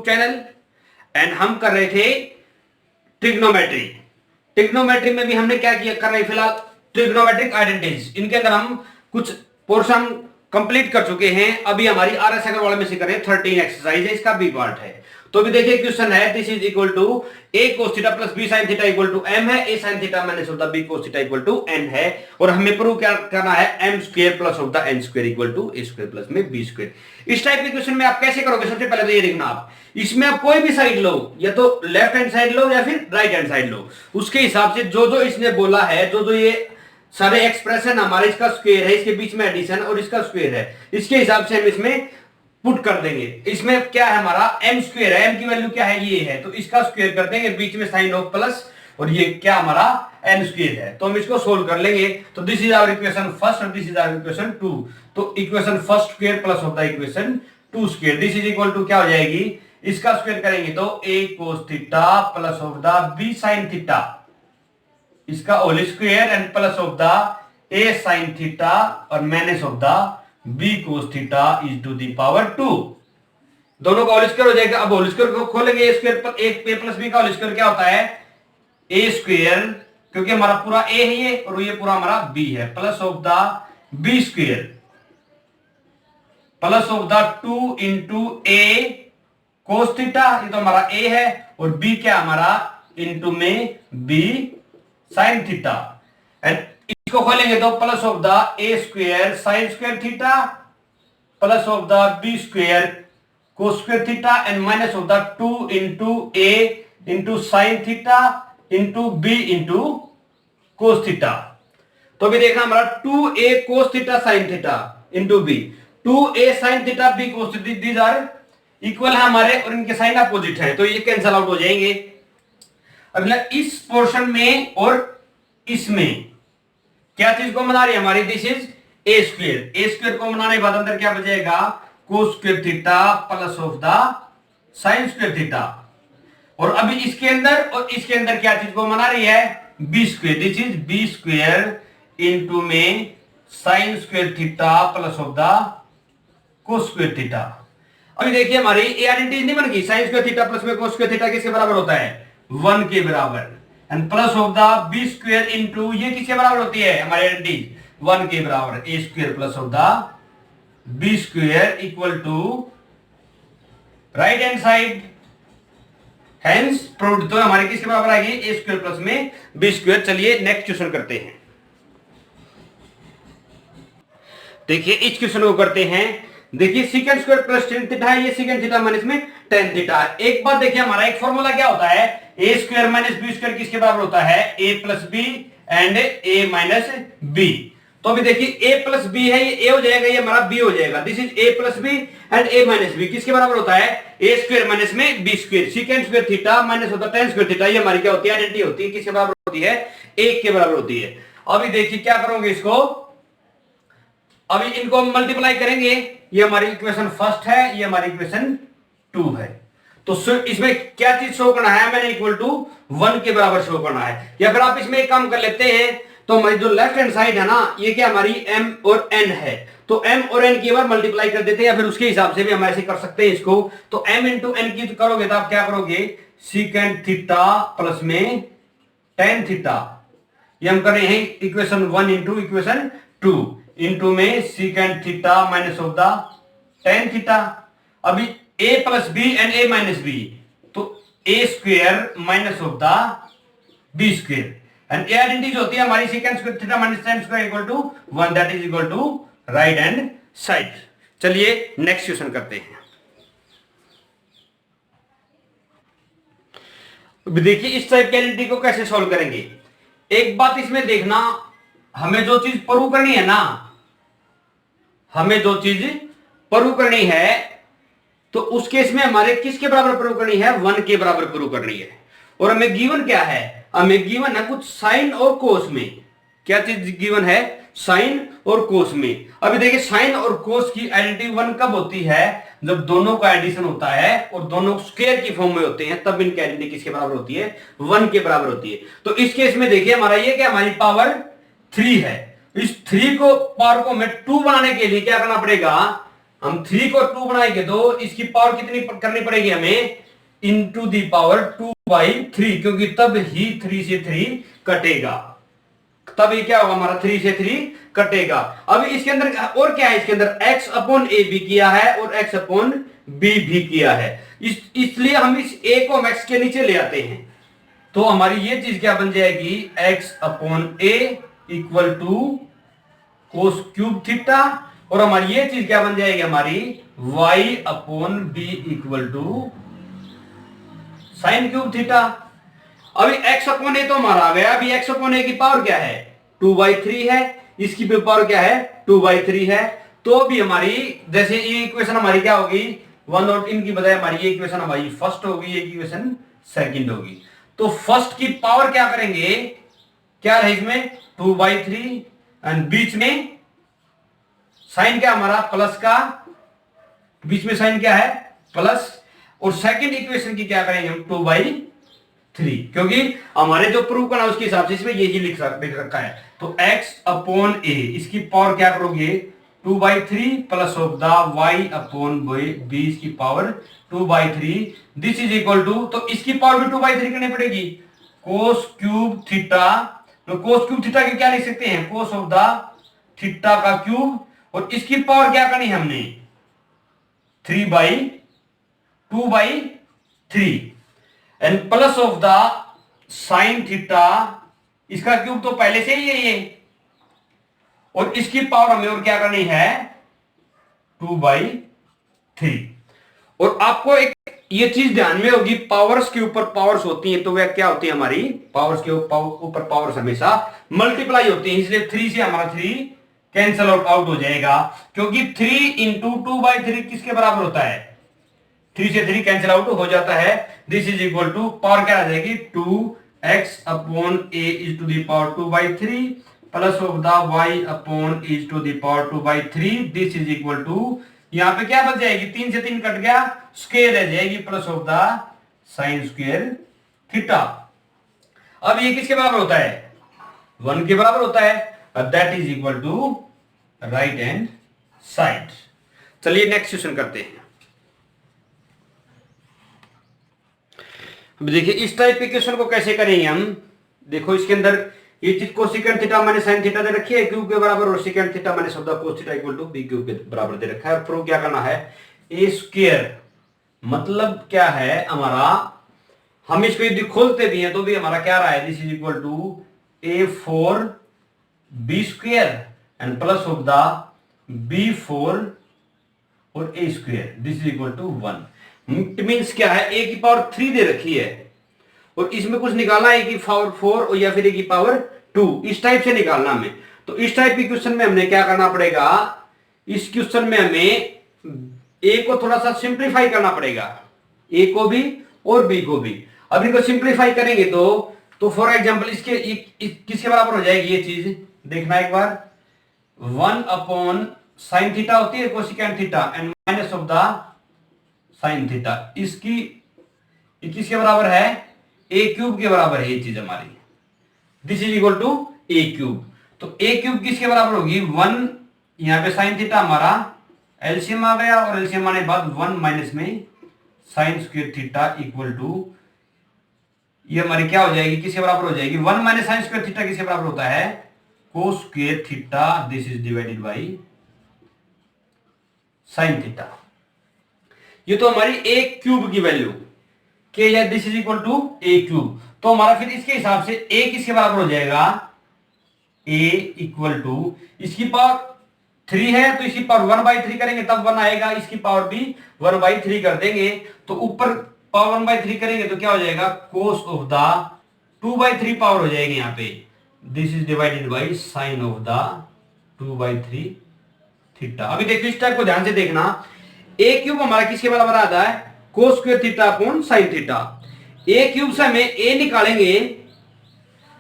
Channel and हम कर रहे थे ट्रिग्नोमेट्री। ट्रिग्नोमेट्री में भी हमने क्या किया कर रहे हैं फिलहाल ट्रिग्नोमेट्रिक आइडेंटिटीज, इनके अंदर हम कुछ पोर्शन कंप्लीट कर चुके हैं। अभी हमारी RS अग्रवाल में से करें 13 एक्सरसाइज है, इसका बी पार्ट है। तो अभी देखिए क्वेश्चन है this is equal to a cos theta plus b sin theta equal to m है, a sin theta minus of the b cos theta equal to n है, और हमें प्रूव क्या करना है m square plus of the n square equal to a square plus में b square. इस टाइप के क्वेश्चन में आप कैसे करोगे, सबसे पहले तो ये देखना आप इसमें आप कोई भी साइड लो, या तो लेफ्ट हैंड साइड लो या फिर राइट हैंड साइड लो, उसके हिसाब से जो जो इसने बोला है, जो जो ये सारे एक्सप्रेशन हमारे इसका स्क्वायर है, इसके बीच में एडिशन और इसका स्क्वायर है, इसके हिसाब से हम इसमें पुट कर देंगे। इसमें क्या है हमारा m स्क्वायर है, m की वैल्यू क्या है ये है, तो इसका स्क्वायर कर देंगे, बीच में साइन ऑफ प्लस, और ये क्या हमारा n स्क्वायर है, तो हम इसको सोल्व कर लेंगे। तो this is our equation first और this is our equation two. तो equation first square plus of the equation two square, this is equal to क्या हो जाएगी, इसका स्क्वायर करेंगे तो a cos theta plus of the b sin theta, इसका whole square and plus of the a sin theta और minus of the b cos theta is to the power 2। दोनों का होल स्क्वायर हो जाएगा। अब whole square को खोलेंगे, a square पर एक a प्लस b का होल स्क्वायर क्या होता है a स्क्वायर, क्योंकि हमारा पूरा a है ये और ये पूरा हमारा b है, plus of the b square plus of the 2 into a cos theta, ये तो हमारा a है, और b क्या हमारा इंटू में b sin थीटा, एंड इसको खोलेंगे तो plus of the a square sine square theta plus of the b square cos square theta and minus of the 2 into a into sine theta into b into cos theta. तो अभी देखना हमारा 2a cos theta sine theta into b, 2a sine theta b cos theta, these are equal है हमारे और इनके sign opposite है, तो ये कैंसिल आउट हो जाएंगे। अब इस पोर्शन में और इसमें क्या चीज को बना रही है हमारी, this is a square, a square को बनाने के बाद अंदर क्या बचेगा कोस square theta plus of the sine square theta, और अभी इसके अंदर और इसके अंदर क्या चीज को बना रही है b square, this is b square into में sine square theta plus of the cos square theta. अभी देखिए हमारी ये आइडेंटिटी नहीं बन गई, साइन स्क्वायर थीटा प्लस में कोस स्क्वायर थीटा किसके बराबर होता है 1 के बराबर, and plus of the b square into ये किसके बराबर होती है हमारी आइडेंटिटी 1 के बराबर, a square plus of the b square equal to right hand side, hence proved. तो हमारे किसके बराबर आएगी a स्क्वायर प्लस में b स्क्वायर। चलिए नेक्स्ट क्वेश्चन करते हैं। देखिए इस क्वेश्चन को करते हैं। देखिए secant square plus tan theta है, ये सीकेंट थीटा माइनस में टेन थीटा है। एक बात देखिए हमारा एक फॉर्मूला क्या होता है, a square minus b square किसके बराबर होता है a plus B and a minus b. तो अभी देखिए a प्लस बी है, ये a हो जाएगा, ये हमारा b हो जाएगा, this is a plus B and a minus B किसके बराबर होता है a स्क्वायर माइनस में b square, secant square theta minus होता है टेन स्क्वायर थीटा, ये हमारी क्या होती है आइडेंटिटी होती है, किसके बराबर होती है 1 के बराबर होती है। अभी देखिए क्या करोगे इसको, अभी इनको मल्टीप्लाई करेंगे, ये हमारी इक्वेशन फर्स्ट है, ये हमारी इक्वेशन 2 है। तो इसमें क्या चीज शो करना है, मैंने इक्वल टू 1 के बराबर शो करना है। या फिर आप इसमें एक काम कर लेते हैं, तो हमारी जो लेफ्ट हैंड साइड है ना, ये क्या हमारी m और n है, तो m और n की बार मल्टीप्लाई कर देते हैं, या फिर उसके हिसाब से भी हम ऐसे कर सकते हैं इसको। तो m इंटू n की करोगे तो आप क्या करोगे सीकेंट थीटा प्लस में टेन थीटा, ये हम कर रहे हैं इक्वेशन 1 इंटू इक्वेशन 2 इंटू में secant theta minus of the tan theta. अभी a plus B and a minus b, तो a square minus of the b square, and ये आइडेंटिटी होती है हमारी secant square theta minus tan square equal to 1, that is equal to right hand side. चलिए next question करते हैं। देखिए इस टाइप की आइडेंटिटी को कैसे सॉल्व करेंगे। एक बात इसमें देखना, हमें जो चीज प्रूव करनी है ना, हमें जो चीज प्रूव करनी है, तो उस केस में हमारे किसके बराबर प्रूव करनी है 1 के बराबर प्रूव करनी है। और हमें गिवन क्या है, हमें गिवन है कुछ साइन और कोस में, क्या चीज गिवन है साइन और कोस में। अभी देखिए साइन और कोस की आइडेंटिटी 1 कब होती है, जब दोनों का एडिशन होता है और दोनों स्क्वायर की फॉर्म में होते हैं, तब इनकी आइडेंटिटी किसके बराबर होती है 1 के बराबर होती है। तो इस केस में देखिए हमारा ये क्या, हमारी पावर 3 है, इस 3 को पावर को हमें 2 बनाने के लिए क्या करना पड़ेगा, हम 3 को 2 बनाएंगे तो इसकी पावर कितनी करनी पड़ेगी हमें, इंटू दी पावर 2/3, क्योंकि तब ही 3 से 3 कटेगा, तब ये क्या होगा हमारा 3 से 3 कटेगा। अब इसके अंदर और क्या है, इसके अंदर x अपॉन ए भी किया है और x अपॉन बी भी किया है, इसलिए हम इस a को x के नीचे ले आते हैं, तो हमारी ये चीज क्या बन जाएगी, x upon a equal to cos cube theta, और हमारी ये चीज क्या बन जाएगी हमारी y upon b equal to sine cube theta. अभी x अपॉन ए तो हमारा आ गया, अभी x अपॉन ए की पावर क्या है 2/3 है, इसकी पावर क्या है 2/3 है, तो भी हमारी जैसे ये इक्वेशन हमारी क्या होगी 1 और इनकी बजाय हमारी ये इक्वेशन हमारी फर्स्ट होगी, ये इक्वेशन सेकंड होगी। तो फर्स्ट की पावर क्या करेंगे, क्या है इसमें 2/3 एंड बीच में साइन क्या हमारा प्लस का, बीच में साइन क्या है प्लस, और सेकंड इक्वेशन की क्या करेंगे हम 2/3, क्योंकि हमारे जो प्रूव करना उसके हिसाब से इसमें यही लिख रखा है। तो x अपॉन ए इसकी पावर क्या करोगे 2/3 plus of the y upon b इसकी power 2/3, this is equal to, तो इसकी पावर भी 2/3 करनी पड़ेगी कोस क्यूब थीटा, तो कोस क्यूब थीटा की क्या लिख सकते हैं कोस ऑफ द थीटा का क्यूब, और इसकी पावर क्या करनी है हमने 2/3 and plus of the sine theta, इसका क्यूब तो पहले से ही है ये, और इसकी पावर हमें और क्या करनी है 2/3। और आपको एक ये चीज ध्यान में होगी, पावर्स के ऊपर पावर्स होती हैं तो वह क्या होती है हमारी पावर्स के ऊपर पावर्स हमेशा मल्टीप्लाई होती है, इसलिए 3 से हमारा 3 कैंसल आउट हो जाएगा, क्योंकि 3 इंटू 2/3 किसके बराबर होता है 3 से 3 कैंसिल आउट हो जाता है, this is equal to power क्या आ जाएगी 2x upon a is to the power 2/3 plus of the y upon is to the power 2/3, this is equal to, यहां पे क्या बच जाएगी 3 से 3 कट गया, स्क्वायर रह जाएगी plus of the sine square theta. अब ये किसके बराबर होता है 1 के बराबर होता है, that is equal to right hand side. चलिए नेक्स्ट क्वेश्चन करते हैं। अब देखिए इस टाइप के क्वेश्चन को कैसे करेंगे हम, देखो इसके अंदर ये चीज cosecant theta minus sine theta दे रखी है क्यूब के बराबर, और secant theta minus of the cos theta equal to b cube के बराबर दे रखा है, और प्रूव क्या करना है ए स्क्वायर, मतलब क्या है हमारा, हम इसको यदि खोलते भी हैं तो भी हमारा क्या रहा है this is equal to a4 b square and plus of the b4 और a square, this is equal to 1। It means क्या है a की पावर 3 दे रखी है और इसमें कुछ निकालना है a की पावर 4 और या फिर a की पावर 2, इस टाइप से निकालना हमें। तो इस टाइप के क्वेश्चन में हमने क्या करना पड़ेगा, इस क्वेश्चन में हमें a को थोड़ा सा सिंप्लीफाई करना पड़ेगा, a को भी और b को भी। अब इनको सिंप्लीफाई करेंगे तो फॉर एग्जांपल इसके किसके बराबर हो जाएगी ये चीज, देखना एक बार 1 अपॉन साइन थीटा होती है cosecant theta and minus of the sine theta, इसकी किसके बराबर है a क्यूब के बराबर है ये चीज हमारी, this is equal to a cube. तो a क्यूब किसके बराबर होगी 1, यहां पे साइन थीटा हमारा एलसीएम आ गया, और एलसीएम आने के बाद 1 माइनस में sine square theta equal to, ये हमारी क्या हो जाएगी किसके बराबर हो जाएगी 1 माइनस साइन स्क्वायर थीटा किसके बराबर होता है cos square theta, this is divided by sine theta. ये तो हमारी a क्यूब की वैल्यू के है, this is equal to a cube. तो हमारा फिर इसके हिसाब से a किसके बराबर हो जाएगा a इक्वल टू, इसकी पावर 3 है तो इसकी पावर 1/3 करेंगे तब 1 आएगा, इसकी पावर भी 1/3 कर देंगे, तो ऊपर पावर 1/3 करेंगे तो क्या हो जाएगा कोस ऑफ द 2/3 पावर हो जाएगी यहाँ पे, this is divided by sign of the 2/3 theta. अभी देखिए इस टाइप को ध्यान से देखना, a क्यूब हमारा किसके बराबर आता है cos square theta upon sine theta, a cube से हमें a निकालेंगे,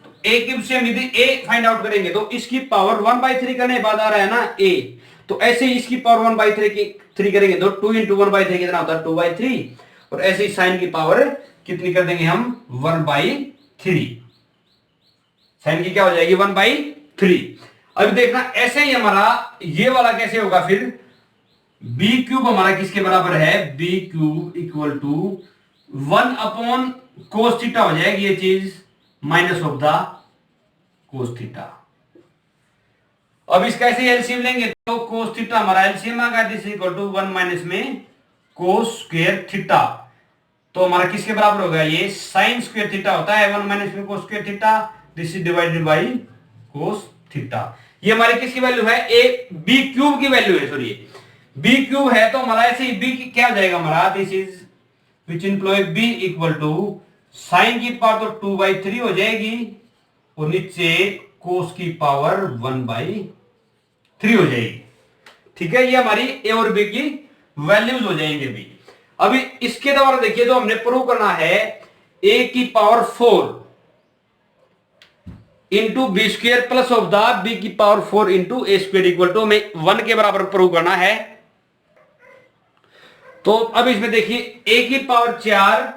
तो a क्यूब से हम यदि a फाइंड आउट करेंगे तो इसकी पावर 1/3 करने के बाद आ रहा है ना a, तो ऐसे ही इसकी पावर 1/3 करेंगे तो 2 इंटू 1/3 कितना होता है 2/3, और ऐसे ही साइन की पावर कितनी कर देंगे हम 1/3, साइन की क्या हो जाएगी 1/3। अभी देखना ऐसे ही हमारा ये वाला कैसे होगा फिर बी क्यूब हमारा किसके बराबर है, b cube equal to 1 cos theta हो जाएगी ये चीज, minus of the cos theta. अब इसका ऐसे एलसीएम लेंगे तो कोस थीटा हमारा एलसीएम आ गया, दिस इक्वल टू 1 माइनस में कोस स्क्वायर थीटा, तो हमारा किसके बराबर होगा, ये साइन स्क्वायर थीटा होता है 1 माइनस में cos square theta, this is divided by cos theta. ये हमारी किसकी वैल्यू है, ए बी क्यूब की वैल्यू है, सॉरी बी क्यूब है, तो हमारा ऐसे ही बी क्या हो जाएगा हमारा, this is which implies b equal to sine की पावर तो 2/3 हो जाएगी और नीचे कोस की पावर 1/3 हो जाएगी। ठीक है, ये हमारी ए और बी की वैल्यूज हो जाएंगे भी। अभी इसके द्वारा देखिए जो हमने प्रूव करना है ए की power 4 into b square plus of the b की power 4 into a square equal to हमें 1 के बराबर प्रूव करना है। तो अब इसमें देखिए ए की पावर 4,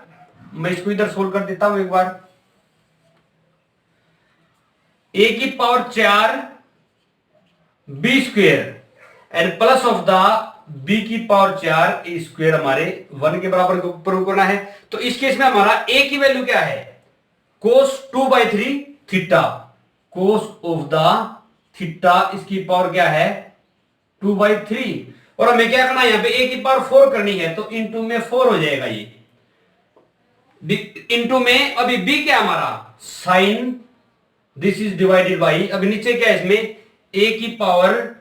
मैं इसको इधर सोल्व कर देता हूं एक बार, ए की power 4 b square and plus of the b की पावर 4 ए स्क्वेयर हमारे 1 के बराबर प्रूव करना है। तो इस केस में हमारा ए की वैल्यू क्या है, कोस 2/3 theta, cos of the theta इसकी पावर क्या है 2/3, और हमें क्या करना है यहां पे ए की पावर 4 करनी है, तो इंटू में 4 हो जाएगा ये, इंटू में अभी बी क्या हमारा sine, this is divided by, अभी नीचे क्या है इसमें ए की पावर,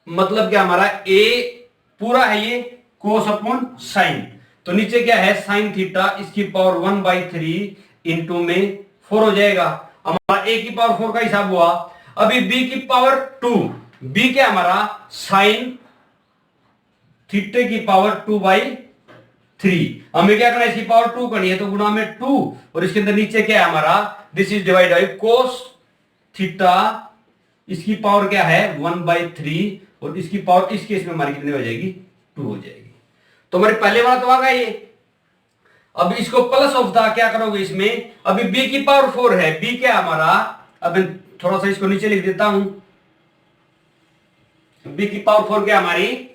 मतलब क्या हमारा ए पूरा है ये कोस अपॉन साइन, तो नीचे क्या है साइन थीटा इसकी पावर 1/3 इंटू में 4 हो जाएगा। हमारा ए की पावर 4 का हिसाब हुआ। अभी बी की पावर 2, बी क्या हमारा साइन थीटे की पावर 2/3, हमें क्या करना है इसकी पावर 2 करनी है, तो गुणा में 2 और इसके अंदर नीचे क्या है हमारा, this is divide by cos theta इसकी पावर क्या है 1/3 और इसकी पावर इस केस में हमारी कितनी हो जाएगी 2 हो जाएगी। तो हमारे पहले वाला तो आ गया ये। अब इसको प्लस ऑफ द क्या करोगे इसमें, अभी बी की पावर 4 है, बी क्या हमारा, अब थोड़ा सा इसको नीचे लिख देता हूं, बी की पावर 4 क्या हमारी,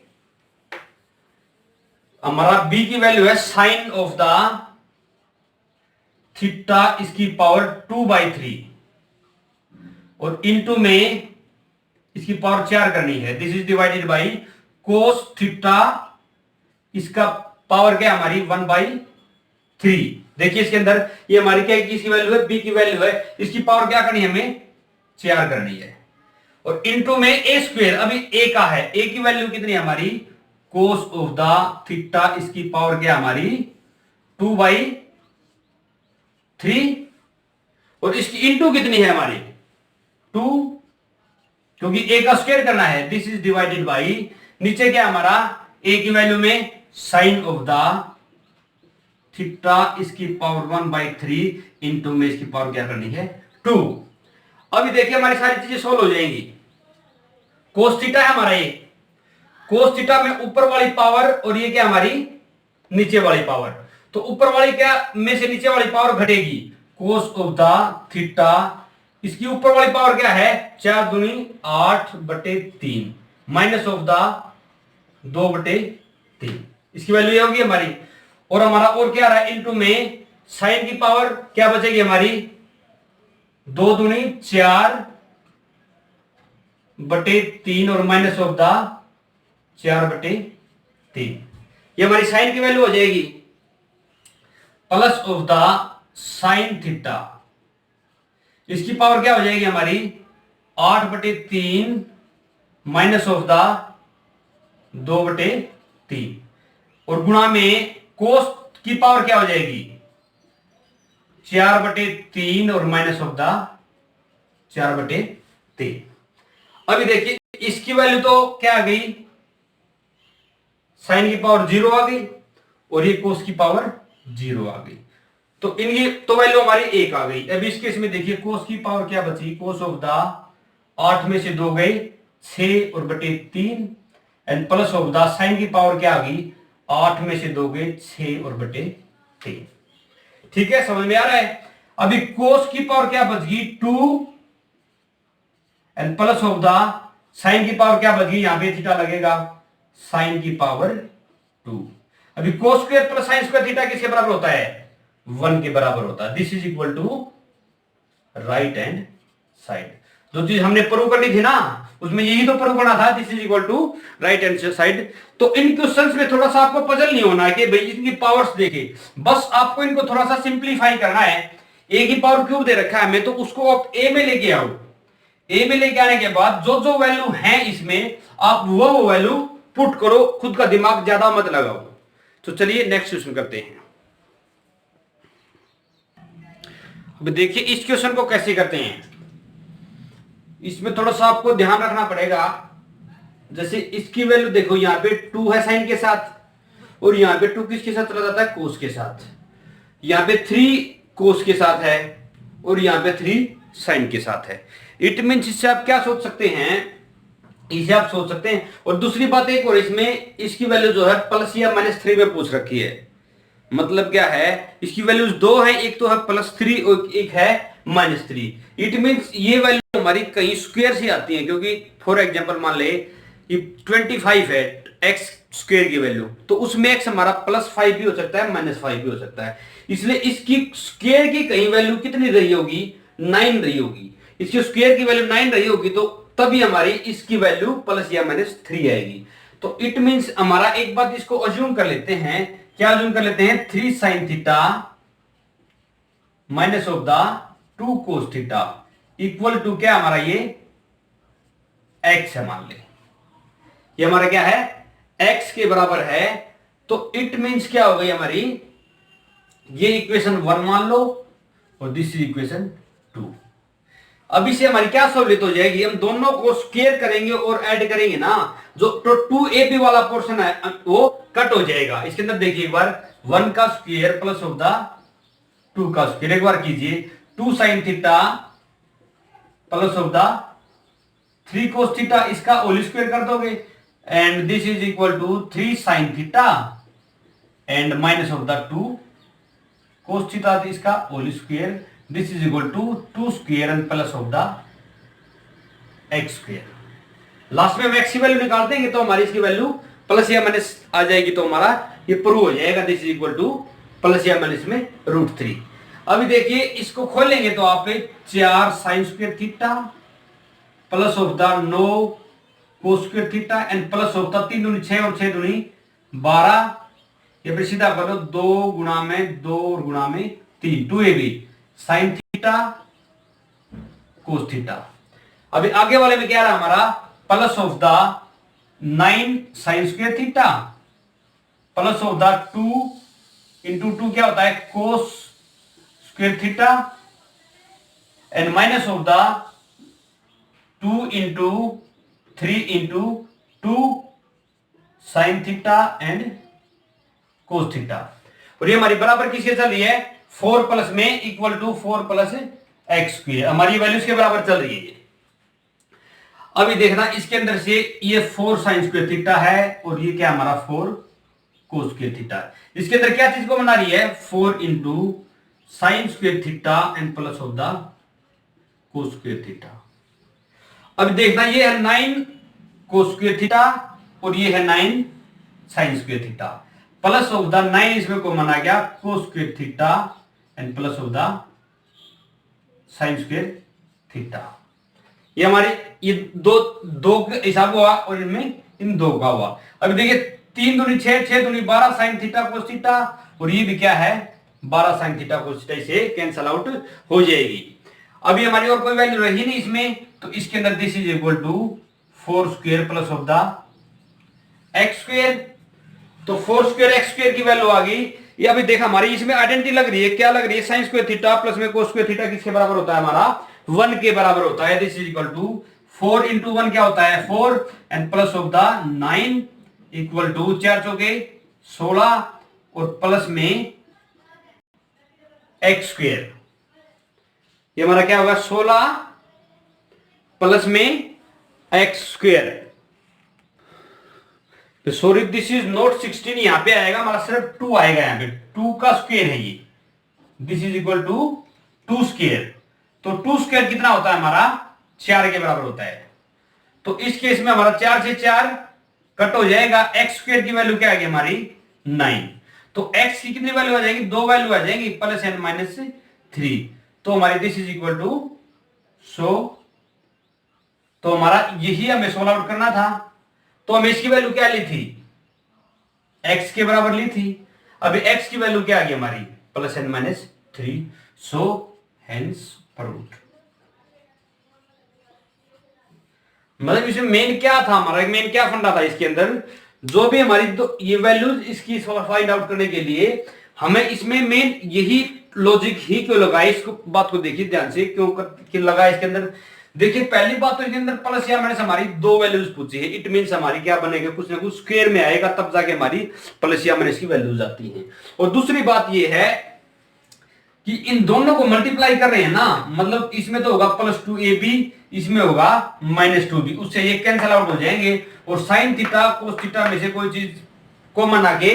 हमारा बी की वैल्यू है साइन ऑफ द थीटा इसकी पावर 2/3 और इंटू में इसकी पावर 4 करनी है, this is divided by cos theta इसका पावर क्या हमारी 1/3। देखिए इसके अंदर ये हमारी क्या किसकी वैल्यू है, बी की वैल्यू है, इसकी पावर क्या करनी है हमें 4 करनी है, और इंटू में ए स्क्वेयर, अभी ए का है, ए की वैल्यू कितनी है हमारी कोस ऑफ द थीटा इसकी पावर क्या हमारी 2/3 और इसकी इंटू कितनी है हमारी 2, क्योंकि ए का स्क्वायर करना है, दिस इज डिवाइडेड बाई नीचे क्या हमारा ए की वैल्यू में साइन ऑफ द थीटा इसकी पावर 1/3 इंटू में इसकी पावर क्या करनी है 2। अभी देखिए हमारी सारी चीजें सोल्व हो जाएंगी। कोस थीटा है हमारा ये, कोस थीटा में ऊपर वाली पावर और ये क्या हमारी नीचे वाली पावर, तो ऊपर वाली क्या में से नीचे वाली पावर घटेगी, कोस ऑफ द थीटा इसकी ऊपर वाली पावर क्या है 4 दूनी 8/3 माइनस ऑफ द 2/3, इसकी वैल्यू ये होगी हमारी, और हमारा और क्या आ रहा है इंटू में साइन की पावर क्या बचेगी हमारी 2 दूनी 4/3 और माइनस ऑफ द 4/3, ये हमारी साइन की वैल्यू हो जाएगी, plus of the sine theta इसकी पावर क्या हो जाएगी हमारी 8/3 माइनस ऑफ द 2/3 और गुणा में कोस की पावर क्या हो जाएगी 4/3 और माइनस ऑफ द 4/3। अभी देखिए इसकी वैल्यू तो क्या आ गई, साइन की पावर 0 आ गई और ये कोस की पावर 0 आ गई, तो इनकी तो वैल्यू हमारी 1 आ गई। अब इस केस में देखिए कोस की पावर क्या बची, कोस ऑफ द 8 में से 2 गई 6 और बटे 3 and plus of the sine की पावर क्या आ गई 8 में से 2 गए 6 और बटे 3। ठीक है, समझ में आ रहा है। अभी कोस की पावर क्या बच गई 2 and plus of the sine की पावर क्या बची, यहां पे थीटा लगेगा, साइन की पावर 2। अभी cos square plus sine square theta किसके बराबर होता है, 1 के बराबर होता है। This is equal to right hand side. जो चीज हमने प्रूव करनी थी ना, उसमें यही तो प्रूव करना था, this is equal to right hand side. तो इन क्वेश्चंस में थोड़ा सा आपको पजल नहीं होना है कि भाई इनकी पावर्स देखे, बस आपको इनको थोड़ा सा सिंप्लीफाई करना है। ए की पावर क्यूब दे रखा है हमें, तो उसको आप ए में लेके आओ। ए में लेके आने के बाद जो जो वैल्यू है इसमें आप वो वैल्यू पुट करो, खुद का दिमाग ज्यादा मत लगाओ। तो चलिए नेक्स्ट क्वेश्चन करते हैं। अब देखिए इस क्वेश्चन को कैसे करते हैं, इसमें थोड़ा सा आपको ध्यान रखना पड़ेगा। जैसे इसकी वैल्यू देखो, यहां पे 2 है साइन के साथ, और यहां पे 2 किसके साथ चला जाता है, कोस के साथ। यहां पे 3 कोस के साथ है, और यहां पे 3 साइन के साथ है। इट मीन्स इससे आप क्या सोच सकते हैं, इसे आप सोच सकते हैं। और दूसरी बात एक और, इसमें इसकी वैल्यू जो है प्लस या -3 में पूछ रखी है। मतलब क्या है, इसकी वैल्यूज 2 है, एक तो है +3 और एक है -3। इट मीन्स ये वैल्यू हमारी कहीं स्क्वायर से आती है, क्योंकि फॉर एग्जांपल मान ले कि 25 है x स्क्वायर की वैल्यू, तो उसमें x हमारा +5 भी हो सकता है, -5 भी हो सकता है। इसलिए इसकी स्क्वायर की कहीं वैल्यू कितनी रही होगी, 9 रही होगी। इसकी स्क्वायर की वैल्यू 9 रही होगी, तो तभी हमारी इसकी वैल्यू प्लस या -3 आएगी। तो इट मीन्स हमारा, एक बात इसको अज्यूम कर लेते हैं, क्या अज्यूम कर लेते हैं, 3 sin theta minus of the 2 cos theta equal to क्या हमारा ये x है। मान ले ये हमारा क्या है, x के बराबर है। तो इट मीन्स क्या हो गई हमारी, ये इक्वेशन 1 मान लो, और दिस इज इक्वेशन 2। अब इसे हमारी क्या सॉल्यूट हो जाएगी, हम दोनों को स्क्वायर करेंगे और ऐड करेंगे ना, जो तो 2ab वाला पोर्शन है वो कट हो जाएगा। इसके अंदर देखिए एक बार, 1 का स्क्वायर प्लस ऑफ द 2 का स्क्वायर, एक बार कीजिए, 2 sin theta plus of the 3 cos theta, इसका होल स्क्वायर कर दोगे, and this is equal to 3 sin theta and minus of the 2 cos theta, इसका whole square, this is equal to 2 square and plus of the x square. Last में हम x की value निकाल देंगे तो हमारी इसकी वैल्यू प्लस या माइनस आ जाएगी, तो हमारा ये प्रूव हो जाएगा, this is equal two plus या माइनस में √3। अभी देखिए इसको खोलेंगे तो आप 4 sin square theta plus of the 9 cos square theta and plus of the 3 दूनी 6 और 6 दूनी 12, ये फिर सीधा करो 2 गुणा में 2 और गुणा में 3, 2ab sin theta cos theta. अभी आगे वाले में क्या रहा हमारा, plus of the 9 sin square theta plus of the 2 into 2 क्या होता है, cos square theta and minus of the 2 into 3 into 2 sin theta and cos theta. और ये हमारी बराबर किसके चल रही है, 4 प्लस में equal to 4 plus x square, हमारी वैल्यूज के बराबर चल रही है। अभी देखना इसके अंदर से ये 4 sin स्क्वायर थीटा है, और ये क्या हमारा 4 cos स्क्वायर थीटा है। इसके अंदर क्या चीज को बना रही है, 4 into sine square theta and plus of the cos square theta. अब देखना ये है 9 cos स्क्वायर थीटा और ये है 9 sin square theta, plus of the 9 इसमें को माना गया cos square theta and plus of the sin square theta. ये हमारे ये दो हिसाब हुआ और इनमें इन दो का हुआ। अभी देखिए 3 दूनी 6, 6 दूनी 12 sin थीटा cos थीटा, और ये भी क्या है 12 sin थीटा cos थीटा, इसे कैंसल आउट हो जाएगी। अभी हमारी और कोई वैल्यू रही नहीं इसमें, तो इसके अंदर this is equal to 4 square plus of the x square. तो 4 स्क्वायर x स्क्वायर की वैल्यू आ गई। ये अभी देखा हमारी इसमें आइडेंटिटी लग रही है, क्या लग रही है, साइन स्क्वायर थीटा प्लस में cos स्क्वायर थीटा किसके बराबर होता है, हमारा 1 के बराबर होता है। This is equal to 4 into 1 क्या होता है 4 and plus of the 9 equal to 4 चौके 16 और प्लस में x स्क्वायर, ये हमारा क्या होगा 16 प्लस में x square. Sorry this is not 16, यहां पे आएगा हमारा सिर्फ 2 आएगा, यहां पे 2 का स्क्वायर है ये, this is equal to 2 square. तो 2 स्क्वायर कितना होता है हमारा 4 के बराबर होता है। तो इस केस में हमारा 4 से 4 कट हो जाएगा, एक्स स्क्वायर की वैल्यू क्या आ गई हमारी 9। तो एक्स की कितनी वैल्यू आ जाएगी, 2 वैल्यू आ जाएगी, प्लस एन माइनस 3। तो हमारी दिस इज इक्वल टू 100। तो हमारा यही हमें सोल्व आउट करना था। तो हमें इसकी वैल्यू क्या ली थी, एक्स के बराबर ली थी। अभी एक्स की वैल्यू क्या आ गई हमारी, plus n minus 3। So hence proved. मतलब इसमें मेन क्या था हमारा, मेन क्या फंडा था इसके अंदर, जो भी हमारी ये वैल्यूज इसकी फाइंड आउट करने के लिए हमें इसमें मेन यही लॉजिक ही क्यों लगा, इसको बात को देखिए ध्यान से, क्यों लगा इसके अंदर। देखिए पहली बात तो इसके अंदर प्लस या माइनस हमारी 2 वैल्यूज पूछी है, इट मींस हमारी क्या बनेगा, कुछ ना कुछ स्क्वायर में आएगा, तब जाके हमारी प्लस या माइनस की वैल्यूज आती है। और दूसरी बात ये है कि इन दोनों को मल्टीप्लाई कर रहे हैं ना, मतलब इसमें तो होगा +2ab, इसमें होगा -2b, उससे ये कैंसिल आउट हो जाएंगे। और साइन थीटा कोस थीटा में से कोई चीज कॉमन आके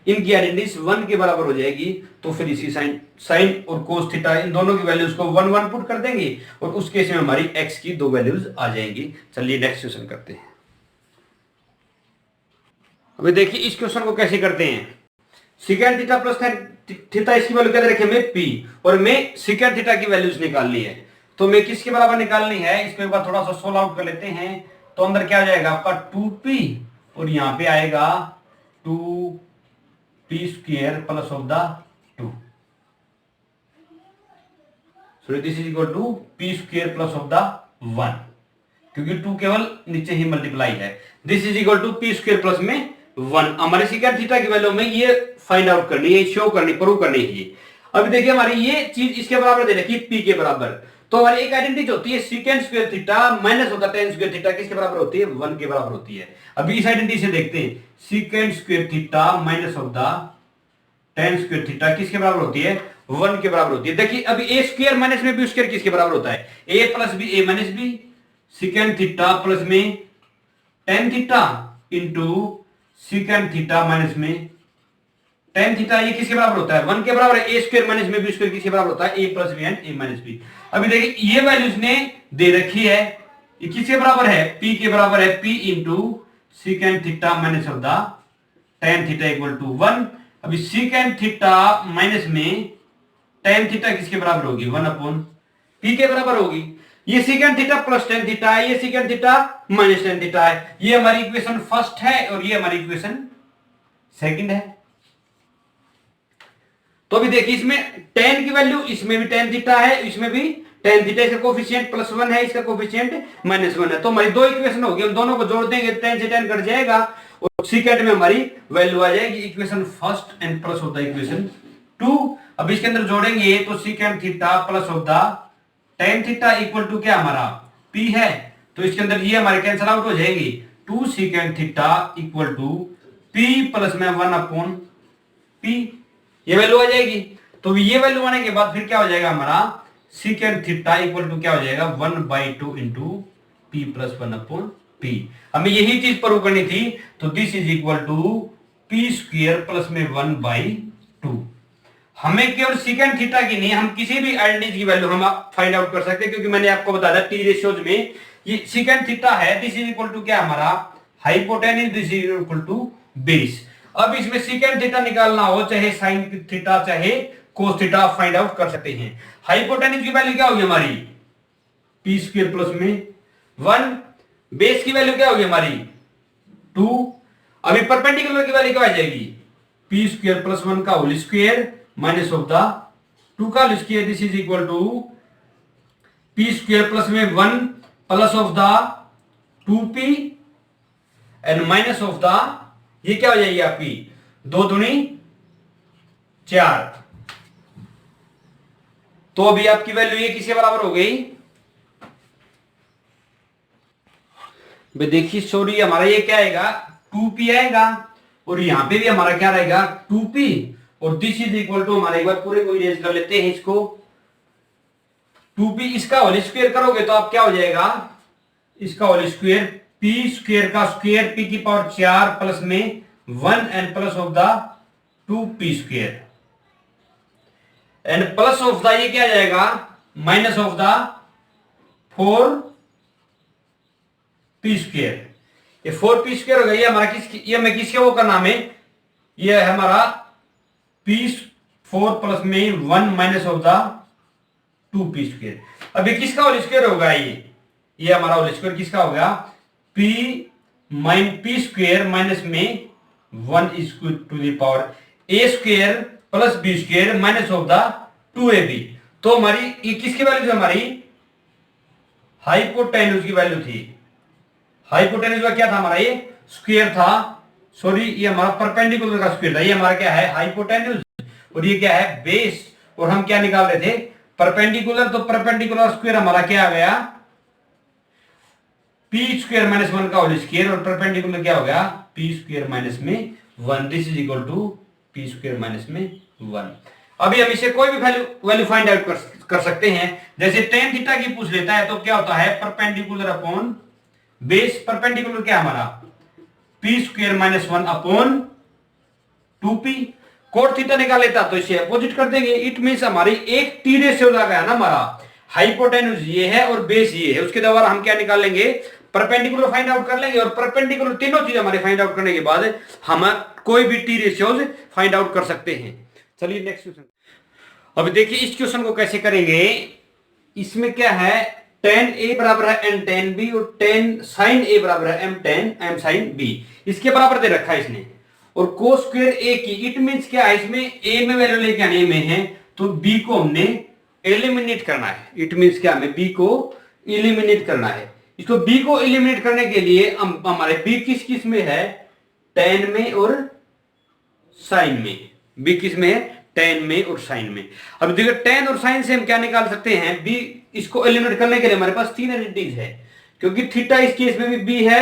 इनकी आइडेंटिटीज 1 के बराबर हो जाएगी। तो फिर इसी साइन और कोस थीटा इन दोनों की वैल्यूज को 1 1 पुट कर देंगे, और उस केस में हमारी x की 2 वैल्यूज आ जाएंगी। चलिए नेक्स्ट क्वेश्चन करते हैं। अभी देखिए इस क्वेश्चन को कैसे करते हैं। सिकेंड थीटा प्लस थीटा, इसकी वैल्यू क्या रखी है, p, और मैं सिकेंड थीटा की वैल्यूज निकालनी है। तो मैं किसके बराबर निकालनी है, इसको एक बार थोड़ा सा सोल्व आउट कर लेते हैं। तो अंदर क्या हो जाएगा आपका 2p, और यहां पे आएगा 2p square plus of the 2। So this is equal to p square plus of the 1, क्योंकि 2 केवल नीचे ही मल्टीप्लाई है। This is equal to p square plus में 1। हमारे सिकेंड थीटा की वैल्यू में ये फाइंड आउट करनी है, शो करनी, प्रूव करनी है। अभी देखिए हमारी ये चीज इसके बराबर दे रखी है, p के बराबर। तो हमारी एक आइडेंटिटी होती है सिकेंड स्क्वायर थीटा माइनस होता है टेन स्क्वायर थीटा, किसके बराबर होती है, 1 के बराबर होती है। अभी इस आइडेंटिटी से देखते हैं, secant square theta minus of the tan square theta किसके बराबर होती है, 1 के बराबर होती है। देखिए अभी ए स्क्वायर माइनस में बी स्क्वायर किसके बराबर होता है, a plus b, a minus b. Secant theta plus में tan theta into secant theta minus में टेन थीटा, ये किसके बराबर होता है, 1 के बराबर है। ए स्क्वायर माइनस में बी स्क्वायर किसके बराबर होता है, a plus B and a minus b. अभी देखिए ये वैल्यूज ने दे रखी है, ये किसके बराबर है, p के बराबर है, p into secant theta minus of the tan theta equal to 1। अभी सिकेंड थीटा माइनस में टेन थीटा किसके बराबर होगी, 1 अपॉन p के बराबर होगी। ये second theta plus tan theta है, ये second theta minus ten theta है। ये हमारी इक्वेशन फर्स्ट है और ये हमारी इक्वेशन सेकंड है। तो अभी देखिए इसमें टेन की वैल्यू, इसमें भी टेन थीटा है, इसमें भी टेन थीटा, इसका कोफिशिएंट +1 है, इसका कोफिशिएंट -1 है। तो हमारी दो इक्वेशन होगी, हम दोनों को जोड़ देंगे, टेन से टेन कट जाएगा और सेकंड में हमारी वैल्यू आ जाएगी इक्वेशन फर्स्ट एंड प्लस होता है इक्वेशन 2। अब इसके अंदर जोड़ेंगे तो secant theta plus of the tan theta equal to क्या हमारा p है, तो इसके अंदर ये हमारे कैंसिल आउट हो जाएंगे। 2 secant theta equal to p plus में 1 अपॉन p, ये वैल्यू आ जाएगी। तो ये वैल्यू आने के बाद फिर क्या हो जाएगा हमारा सेकंड थीटा इक्वल टू क्या हो जाएगा 1/2 into p plus 1 upon p। हमें यही चीज प्रूव करनी थी, तो this is equal to p square plus में 1/2। हमें केवल सेकंड थीटा की नहीं, हम किसी भी आइडेंटिटी की वैल्यू हम फाइंड आउट कर सकते हैं, क्योंकि मैंने आपको बताया टी रेशियोज में ये सेकंड थीटा है, दिस इज इक्वल टू क्या हमारा hypotenuse, this is equal to base. अब इसमें सेकंड थीटा निकालना हो, चाहे साइन थीटा चाहे कोस थीटा, फाइंड आउट कर सकते हैं। हाइपोटेन्यूज की वैल्यू क्या होगी हमारी p स्क्वायर प्लस में 1, बेस की वैल्यू क्या होगी हमारी 2। अभी परपेंडिकुलर की वैल्यू क्या आ जाएगी p स्क्वायर प्लस 1 का whole square minus of the 2 का whole square, this is equal to p square plus में 1 plus of the 2p and minus of the, ये क्या हो जाएगी आपकी 2 दूनी 4। तो अभी आपकी वैल्यू ये किसके बराबर हो गई, देखिए सॉरी हमारा ये क्या आएगा 2p आएगा, और यहां पे भी हमारा क्या रहेगा 2p, और दिस इज इक्वल टू हमारे एक बार पूरे को इरेज कर लेते हैं इसको, 2p इसका होल स्क्वायर करोगे तो आप क्या हो जाएगा, इसका होल स्क्वायर p स्क्वायर का स्क्वायर p की पावर 4 प्लस में 1 and plus of the 2p square and plus of the, ये क्या आ जाएगा minus of the 4 P square, ये 4p² हो गया। ये हमारा ये हमें किसके वो का नाम है, ये है हमारा p4 प्लस में 1 माइनस ऑफ द 2p²। अब ये किसका होल स्क्वायर होगा, ये हमारा होल स्क्वायर किसका होगा, p² माइनस में 1 equal to the power a² plus b² minus of the 2ab। तो हमारी ये किसकी वैल्यू थी, हमारी हाइपोटेन्यूज की वैल्यू थी। हाइपोटेन्यूज का क्या था हमारा, ये स्क्वायर था, सॉरी ये हमारा परपेंडिकुलर का स्क्वायर था। ये हमारा क्या है, हाइपोटेन्यूज, और ये क्या है, बेस। और हम क्या निकाल रहे थे, परपेंडिकुलर। तो परपेंडिकुलर स्क्वायर हमारा क्या आ गया, p² माइनस 1 का होल स्क्वायर, और परपेंडिकुलर क्या हो गया, p² माइनस में 1। This is equal to p² minus में 1। अभी हम इसे कोई भी वैल्यू फाइंड आउट कर सकते हैं। जैसे tan थीटा की पूछ लेता है तो क्या होता है, परपेंडिकुलर अपॉन बेस। परपेंडिकुलर क्या हमारा, p² minus 1 upon 2p। Cot theta निकाल लेता तो इसे अपोजिट कर देंगे। इट मींस हमारी एक टी रेशियो आ गया ना हमारा, हाइपोटेन्यूज ये है और बेस ये है, उसके द्वारा हम क्या निकाल लेंगे, परपेंडिकुलर फाइंड आउट कर लेंगे। और परपेंडिकुलर तीनों चीज हमारे फाइंड आउट करने के बाद हम कोई भी टी रेशियोज फाइंड आउट कर सकते हैं। चलिए नेक्स्ट क्वेश्चन। अब देखिए इस क्वेश्चन को कैसे करेंगे। इसमें क्या है, tan a बराबर है n tan b और tan sin a बराबर है m sin b। इसके बराबर दे रखा है इसने। और cos स्क्वायर a की, इट मींस क्या है, इसमें a में वैल्यू लेके आने में है तो b को हमने एलिमिनेट करना है। इट मींस क्या, हमें b को एलिमिनेट करना है। इसको b को एलिमिनेट करने के लिए हमारे b किस किस में है, tan में और sin में। b किस में है, tan में और sin में। अब देखिए tan और sin से हम क्या निकाल सकते हैं, b इसको एलिमिनेट करने के लिए हमारे पास 3 आइडेंटिटीज है, क्योंकि थीटा इस केस में भी b है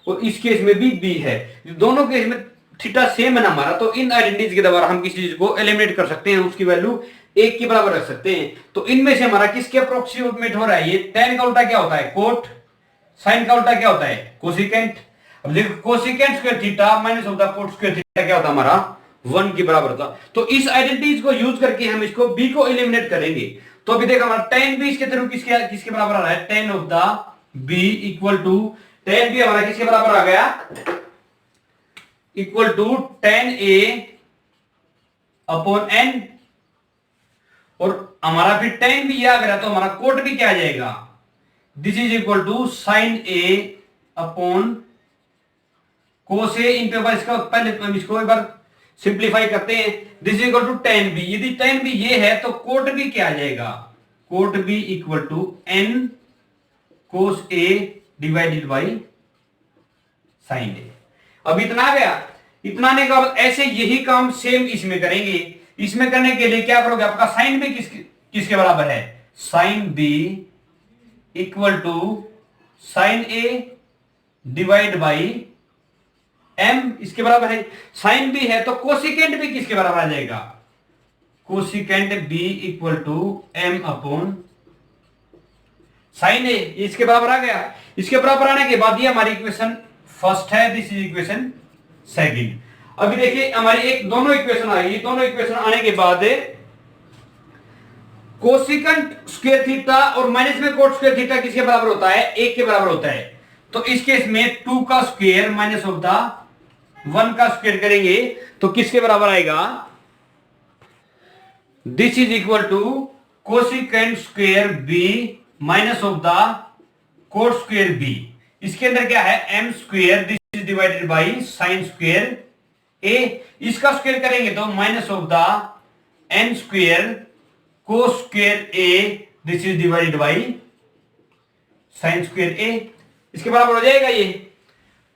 और इस केस में भी b है। दोनों केस में थीटा सेम है ना हमारा, तो इन आइडेंटिटीज के द्वारा हम किसी चीज को एलिमिनेट कर सकते हैं, उसकी वैल्यू 1 के बराबर रख सकते हैं। तो इनमें से हमारा किसके अप्रोक्सीमेट हो रहा है, ये tan का उल्टा क्या होता है, कोट, sin का उल्टा क्या होता है, कोसिकेंट। अब देखो कोसिकेंट स्क्वायर थीटा माइनस होता है कोट स्क्वायर थीटा, क्या होता है हमारा 1 के बराबर होता। तो इस आइडेंटिटीज को यूज करके हम इसको b को एलिमिनेट करेंगे। तो अभी देखो हमारा tan b इसके थ्रू किसके बराबर आ रहा है, tan of the b equal to, tan b हमारा किसके बराबर आ गया, equal to tan a upon n। और हमारा फिर tan भी आ गया तो हमारा कोट भी क्या आ जाएगा, this is equal to sin a upon cos a इन पे इसका पहले हम इसको एक बार सिंप्लीफाई करते हैं। This is equal to tan b, यदि tan b ये है तो कोट भी क्या आ जाएगा, cot b equal to n cos a divided by sin a। अब इतना आ गया। इतना आने के बाद ऐसे यही काम सेम इसमें करेंगे। इसमें करने के लिए क्या करोगे, आपका साइन b किसके बराबर है, sine b equal to sine a divide by m इसके बराबर है। साइन b है तो कोसिकेंट भी किसके बराबर आ जाएगा, cosecant b equal to m upon sine a, इसके बराबर आ गया। इसके बराबर आने के बाद ये हमारी इक्वेशन फर्स्ट है, दिस इज इक्वेशन सेकंड। अभी देखिए हमारी दोनों इक्वेशन आ गई। दोनों इक्वेशन आने के बाद कोसिकेंट स्क्वायर थीटा और माइनस में कोट स्क्वायर थीटा किसके बराबर होता है, 1 के बराबर होता है। तो इस केस में 2 का स्क्वायर माइनस ऑफ द 1 का स्क्वायर करेंगे तो किसके बराबर आएगा, this is equal to cosecant square b minus of the cot square b। इसके अंदर क्या है, m square, this is divided by sine square a। इसका स्क्वायर करेंगे तो minus of the n square cos square a, this is divided by sine square a। इसके बराबर हो जाएगा ये।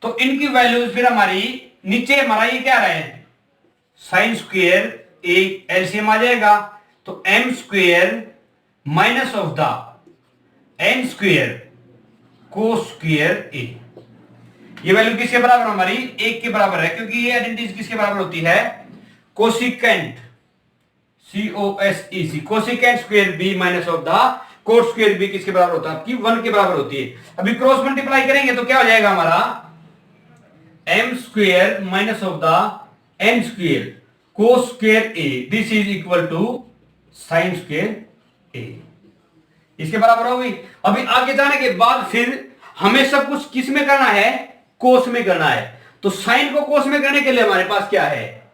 तो इनकी वैल्यूज फिर हमारी नीचे हमारा ये क्या आ रहा है, साइन स्क्वायर a एलसीएम आ जाएगा तो m square minus of the n square cos square a। ये वैल्यू किसके बराबर हमारी 1 के बराबर है, क्योंकि ये आइडेंटिटी किसके बराबर होती है, cosecant COSEC cosecant square b minus of the cot square b किसके बराबर होता है, आपकी 1 के बराबर होती है। अभी क्रॉस मल्टीप्लाई करेंगे तो क्या हो जाएगा हमारा m square minus of the n square cos square a, this is equal to sine square a। इसके बराबर हो गई। अभी आगे जाने के बाद फिर हमें सब कुछ किस में करना है, कोस में करना है। तो साइन को कोस में करने के लिए हमारे पास क्या है,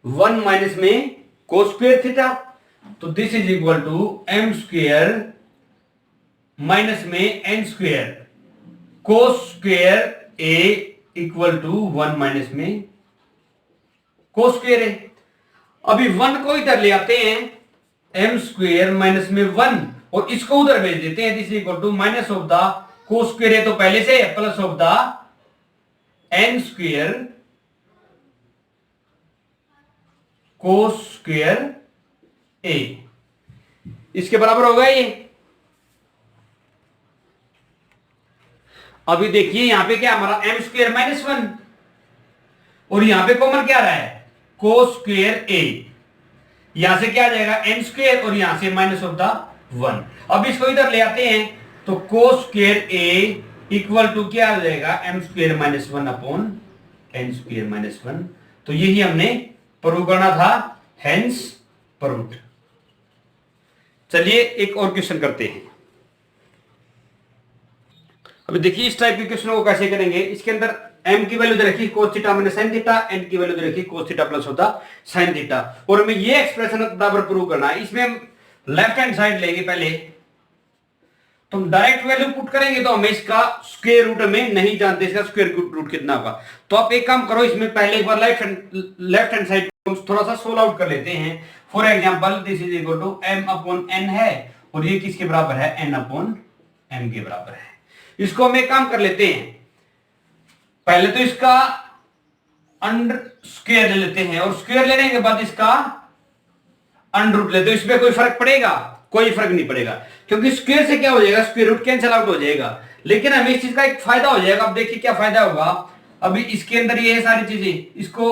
1 माइनस में कोस स्क्वायर थीटा। तो this is equal to m square minus में n square cos square a equal to 1 minus में कोस स्क्वायर ए। अभी 1 को इधर ले आते हैं, एम स्क्वायर माइनस में 1 और इसको उधर भेज देते हैं, this equal to minus of the cos square a तो पहले से plus of the n square cos square a, इसके बराबर होगा ये। अभी देखिए यहां पे क्या हमारा एम स्क्वायर माइनस 1 और यहां पे कॉमन क्या रहा है, कोस स्क्वायर ए। यहां से क्या आ जाएगा एन स्क्वायर और यहां से माइनस ऑफ द 1। अब इसको इधर ले आते हैं तो cos square a equal to क्या आ जाएगा, m square minus 1 upon n square minus 1। तो यही हमने प्रूव करना था, हेंस प्रूव्ड। चलिए एक और क्वेश्चन करते हैं। अभी देखिए इस टाइप के क्वेश्चनों को कैसे करेंगे। इसके अंदर m की वैल्यू दे रखी cos theta minus sin theta, n की वैल्यू दे रखी cos थीटा प्लस होता sin थीटा, और हमें ये एक्सप्रेशन बराबर प्रूव करना है। इसमें हम लेफ्ट हैंड साइड लेंगे पहले, तो हम डायरेक्ट वैल्यू पुट करेंगे तो हमें इसका स्क्वायर रूट में नहीं जानते, इसका स्क्वायर रूट कितना होगा। तो आप एक काम करो, इसमें पहले एक बार लेफ्ट हैंड साइड थोड़ा सा सोल्व आउट कर लेते हैं। For example this is equal to m upon n है और ये किसके बराबर है, n अपॉन m के बराबर है। इसको हम एक काम कर लेते हैं, पहले तो इसका अंडर स्क्वायर ले लेते हैं और स्क्वायर लेने के बाद इसका अंडर रूट लेते हैं। इसमें कोई फर्क पड़ेगा, कोई फर्क नहीं पड़ेगा, क्योंकि स्क्वायर से क्या हो जाएगा, स्क्वायर रूट कैंसिल आउट हो जाएगा। लेकिन हमें इस चीज का एक फायदा हो जाएगा। अब देखिए क्या फायदा होगा। अभी इसके अंदर ये है सारी चीजें, इसको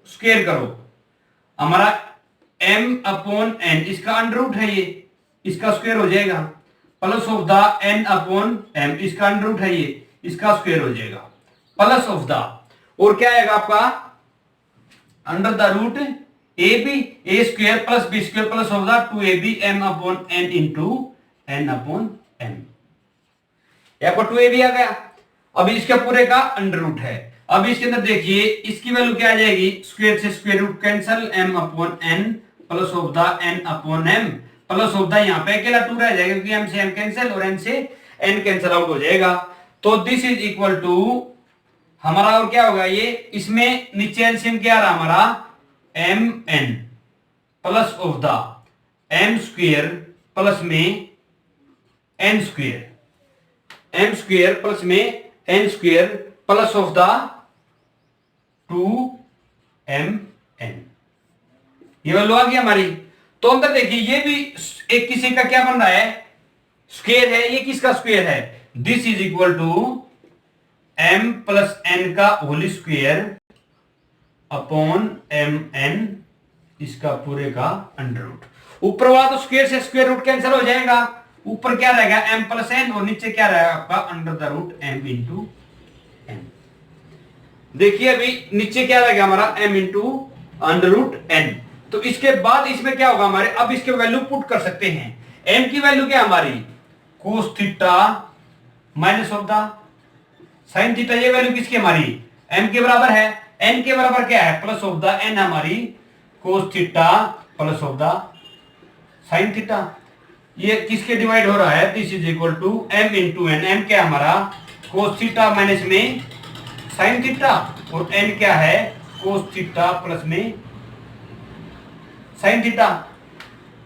स्क्वायर करो, हमारा m अपॉन n, इसका अंडर रूट है ये, इसका स्क्वायर हो जाएगा, plus of the n upon m, इसका अंडर रूट है ये, इसका स्क्वायर हो जाएगा, प्लस ऑफ द, और क्या आएगा आपका under the root a b a square plus b square plus of the 2ab m upon n into n upon m। आपको 2ab आ गया। अभी इसके पूरे का अंडर रूट है। अब इसके अंदर देखिए इसकी वैल्यू क्या आ जाएगी, स्क्वायर से square root cancel, m upon n plus of the n upon m plus of the, यहाँ पे अकेला 2 रह जाएगा क्योंकि m से m कैंसिल और n से n कैंसिल आउट हो जाएगा। तो दिस इज इक्वल टू हमारा, और क्या होगा ये, इसमें नीचे एलसीएम क्या आ रहा हमारा, mn plus of the m square plus में n square, m square plus में n square plus of the 2mn, ये वैल्यू आ गई हमारी। तो अंदर देखिए ये भी एक किसी का क्या बन रहा है, स्क्वायर है, ये किसका स्क्वायर है, this is equal to m plus n का होल स्क्वायर अपॉन mn, इसका पूरे का अंडर रूट। ऊपर वाला तो स्क्वायर से स्क्वायर रूट कैंसिल हो जाएगा, ऊपर क्या रहेगा m प्लस n और नीचे क्या रहेगा आपका under the root m into n। देखिए अभी नीचे क्या रहेगा हमारा m into under root n। तो इसके बाद इसमें क्या होगा हमारे, अब इसके वैल्यू पुट कर सकते हैं। m की वैल्यू क्या हमारी, cos theta minus of the sine theta, ये वैल्यू किसकी हमारी, m के बराबर है, n के बराबर क्या है, प्लस ऑफ द n हमारी cos theta plus of the sine theta. ये किसके डिवाइड हो रहा है, this is equal to m into n, m क्या हमारा कोस थीटा माइनस में साइन थीटा और n क्या है कोस थीटा प्लस में साइन थीटा।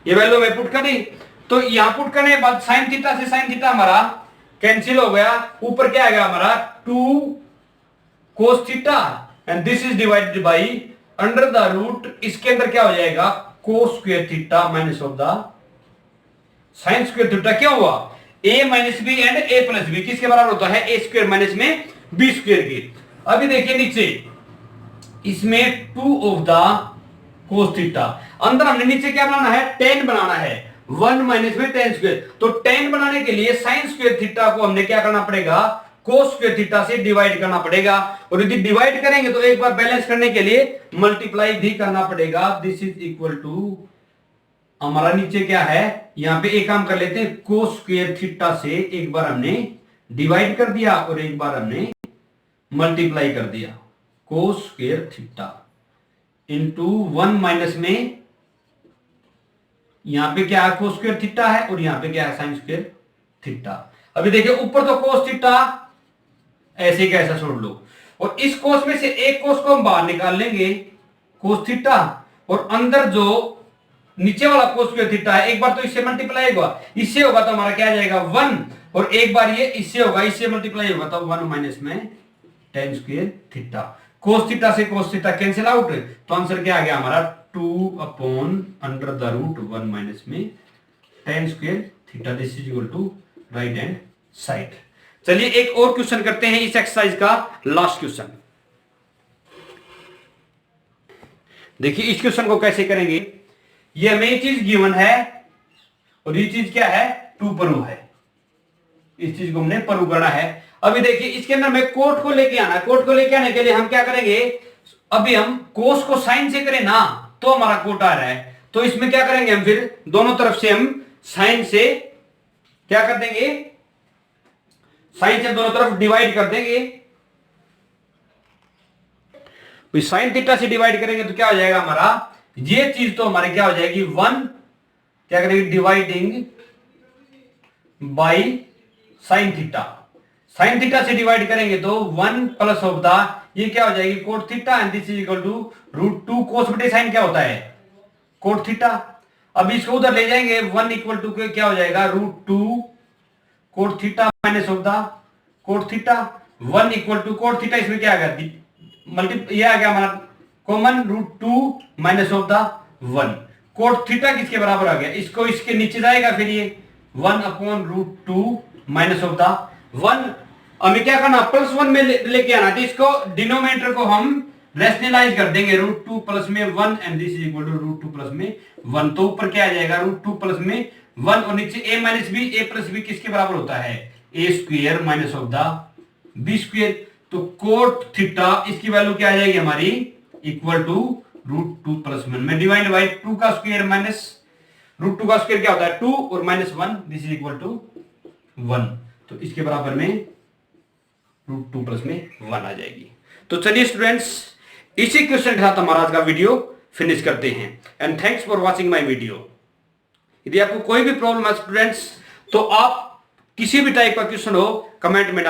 ये वैल्यू में पुट कर दी। तो यहां पुट करने के बाद साइन थीटा से साइन थीटा हमारा कैंसिल हो गया, ऊपर क्या आएगा हमारा 2 cos theta and this is divided by under the root, इसके अंदर क्या हो जाएगा cos square theta minus of the sine square theta. क्या हुआ, a minus b and a plus b किसके बराबर होता है, a स्क्वायर माइनस में b स्क्वायर के। अभी देखिए नीचे इसमें 2 ऑफ द कोस थीटा, अंदर हमने नीचे क्या बनाना है, tan बनाना है, 1 माइनस में tan स्क्वायर। तो tan बनाने के लिए साइन स्क्वायर थीटा को हमने क्या करना पड़ेगा, कोस स्क्वायर थीटा से डिवाइड करना पड़ेगा, और यदि डिवाइड करेंगे तो एक बार बैलेंस करने के लिए मल्टीप्लाई भी करना पड़ेगा। दिस इज इक्वल टू हमारा नीचे क्या है, यहां पे एक काम कर लेते हैं, कोस स्क्वायर थीटा से एक बार हमने डिवाइड कर दिया और एक बार हमने मल्टीप्लाई कर दिया, कोस स्क्वायर थीटा इंटू 1 माइनस में यहां पे क्या है, कोस स्क्वायर थीटा है और यहां पे क्या है, साइन स्क्वायर थीटा। अभी देखिए ऊपर तो कोस थीटा ऐसे कैसा छोड़ लो, और इस कोस में से एक कोस को हम बाहर निकाल लेंगे, कोस थीटा, और अंदर जो नीचे वाला कोस स्क्वायर थीटा है, एक बार तो इससे मल्टीप्लाई होगा, इससे होगा तो हमारा क्या आ जाएगा 1, और एक बार ये इससे होगा, इससे मल्टीप्लाई होगा तो 1 माइनस में tan square theta. Cos theta से कोस थीटा कैंसिल आउट, तो आंसर क्या आ गया हमारा 2 upon under the root 1 minus में tan square theta. This is equal to right hand side. चलिए एक और क्वेश्चन करते हैं इस एक्सरसाइज का, लास्ट क्वेश्चन। देखिए इस क्वेश्चन को कैसे करेंगे, ये हमें ये चीज गिवन है और ये चीज क्या है, टू प्रूव है, इस चीज को हमने प्रूव करना है। अभी देखिए इसके अंदर में कोट को लेके आना, कोट को लेके आने के लिए हम क्या करेंगे, अभी हम कोस को साइन से करें ना तो हमारा कोट आ रहा है, तो इसमें क्या करेंगे हम, फिर दोनों तरफ से हम साइन से क्या कर देंगे, साइन से दोनों तरफ डिवाइड कर देंगे। साइन थीटा से डिवाइड करेंगे तो क्या हो जाएगा हमारा, ये चीज तो हमारे क्या हो जाएगी 1, क्या करेंगे dividing by sine theta, sine theta से डिवाइड करेंगे तो 1 प्लस ऑफ द, ये क्या हो जाएगी cot theta, and this is equal to root 2 cos बटे साइन क्या होता है, कोट थीटा। अब इसको उधर ले जाएंगे, 1 इक्वल टू क्या हो जाएगा root 2 cot theta minus of the cot theta, 1 equal to cot theta, इसमें क्या आ गया मल्टी, ये आ गया हमारा common root 2 minus of the 1, cot theta किसके बराबर आ गया, इसको इसके नीचे जाएगा, फिर ये 1 upon root 2 minus of the 1। हमें क्या करना, प्लस 1 में लेके आना, तो इसको डिनोमिनेटर को हम रेशनलाइज कर देंगे, रूट 2 प्लस में 1 and this is equal to root 2 plus में 1, तो ऊपर क्या आ जाएगा रूट 2 प्लस में 1 और नीचे a minus b, a plus b किसके बराबर होता है, a square minus of the b square. तो कोट थीटा इसकी वैल्यू क्या आ जाएगी हमारी, इक्वल टू रूट 2 प्लस 1 में डिवाइड बाई 2 का स्क्वायर माइनस रूट 2 का स्क्वायर क्या होता है 2 और minus 1, this is equal to 1, तो इसके बराबर में रूट 2 प्लस में 1 आ जाएगी। तो चलिए स्टूडेंट्स इसी क्वेश्चन के साथ हमारा आज का वीडियो फिनिश करते हैं, and thanks for watching my video. यदि आपको कोई भी प्रॉब्लम है स्टूडेंट्स, तो आप किसी भी टाइप का क्वेश्चन हो कमेंट में